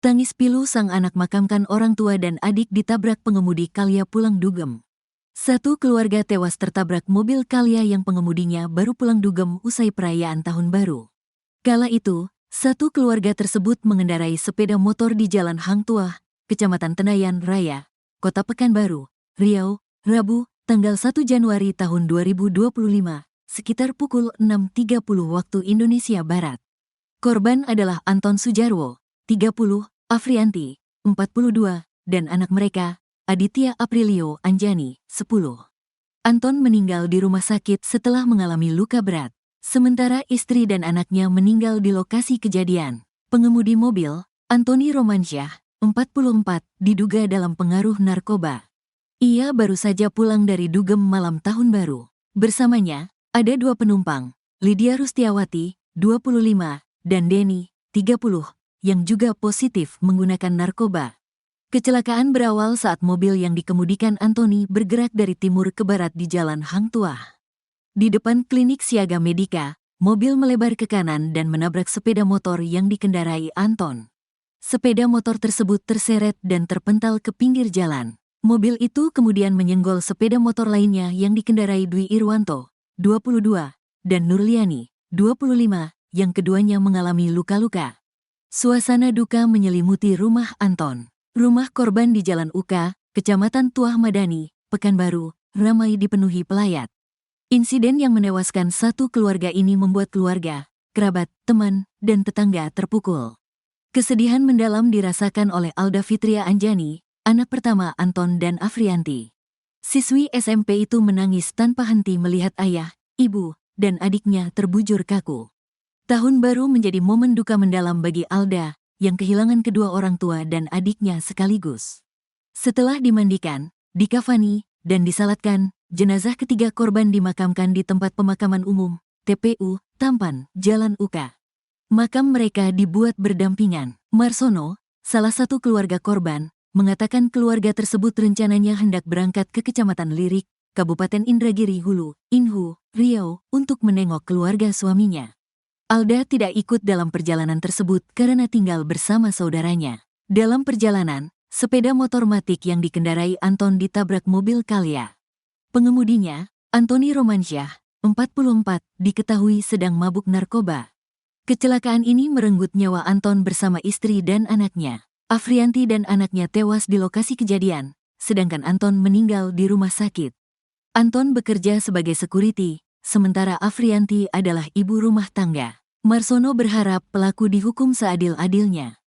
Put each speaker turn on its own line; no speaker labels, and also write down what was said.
Tangis pilu sang anak makamkan orang tua dan adik ditabrak pengemudi Kalya pulang dugem. Satu keluarga tewas tertabrak mobil Kalya yang pengemudinya baru pulang dugem usai perayaan Tahun Baru. Kala itu, satu keluarga tersebut mengendarai sepeda motor di Jalan Hang Tuah, Kecamatan Tenayan Raya, Kota Pekanbaru, Riau, Rabu, tanggal 1 Januari tahun 2025, sekitar pukul 6.30 waktu Indonesia Barat. Korban adalah Anton Sujarwo, 30, Afrianti, 42, dan anak mereka, Aditya Aprilio Anjani, 10. Anton meninggal di rumah sakit setelah mengalami luka berat, sementara istri dan anaknya meninggal di lokasi kejadian. Pengemudi mobil, Antoni Romansyah, 44, diduga dalam pengaruh narkoba. Ia baru saja pulang dari dugem malam Tahun Baru. Bersamanya, ada 2 penumpang, Lydia Rustiawati, 25, dan Denny, 30, yang juga positif menggunakan narkoba. Kecelakaan berawal saat mobil yang dikemudikan Antoni bergerak dari timur ke barat di Jalan Hang Tuah. Di depan klinik Siaga Medika, mobil melebar ke kanan dan menabrak sepeda motor yang dikendarai Anton. Sepeda motor tersebut terseret dan terpental ke pinggir jalan. Mobil itu kemudian menyenggol sepeda motor lainnya yang dikendarai Dwi Irwanto, 22, dan Nurliani, 25, yang keduanya mengalami luka-luka. Suasana duka menyelimuti rumah Anton. Rumah korban di Jalan Uka, Kecamatan Tuah Madani, Pekanbaru, ramai dipenuhi pelayat. Insiden yang menewaskan satu keluarga ini membuat keluarga, kerabat, teman, dan tetangga terpukul. Kesedihan mendalam dirasakan oleh Alda Fitria Anjani, anak pertama Anton dan Afrianti. Siswi SMP itu menangis tanpa henti melihat ayah, ibu, dan adiknya terbujur kaku. Tahun Baru menjadi momen duka mendalam bagi Alda, yang kehilangan kedua orang tua dan adiknya sekaligus. Setelah dimandikan, dikafani, dan disalatkan, jenazah ketiga korban dimakamkan di tempat pemakaman umum, TPU, Tampan, Jalan Uka. Makam mereka dibuat berdampingan. Marsono, salah satu keluarga korban, mengatakan keluarga tersebut rencananya hendak berangkat ke Kecamatan Lirik, Kabupaten Indragiri Hulu, Inhu, Riau, untuk menengok keluarga suaminya. Alda tidak ikut dalam perjalanan tersebut karena tinggal bersama saudaranya. Dalam perjalanan, sepeda motor Matic yang dikendarai Anton ditabrak mobil Kalya. Pengemudinya, Antoni Romansyah, 44, diketahui sedang mabuk narkoba. Kecelakaan ini merenggut nyawa Anton bersama istri dan anaknya. Afrianti dan anaknya tewas di lokasi kejadian, sedangkan Anton meninggal di rumah sakit. Anton bekerja sebagai security, sementara Afrianti adalah ibu rumah tangga. Marsono berharap pelaku dihukum seadil-adilnya.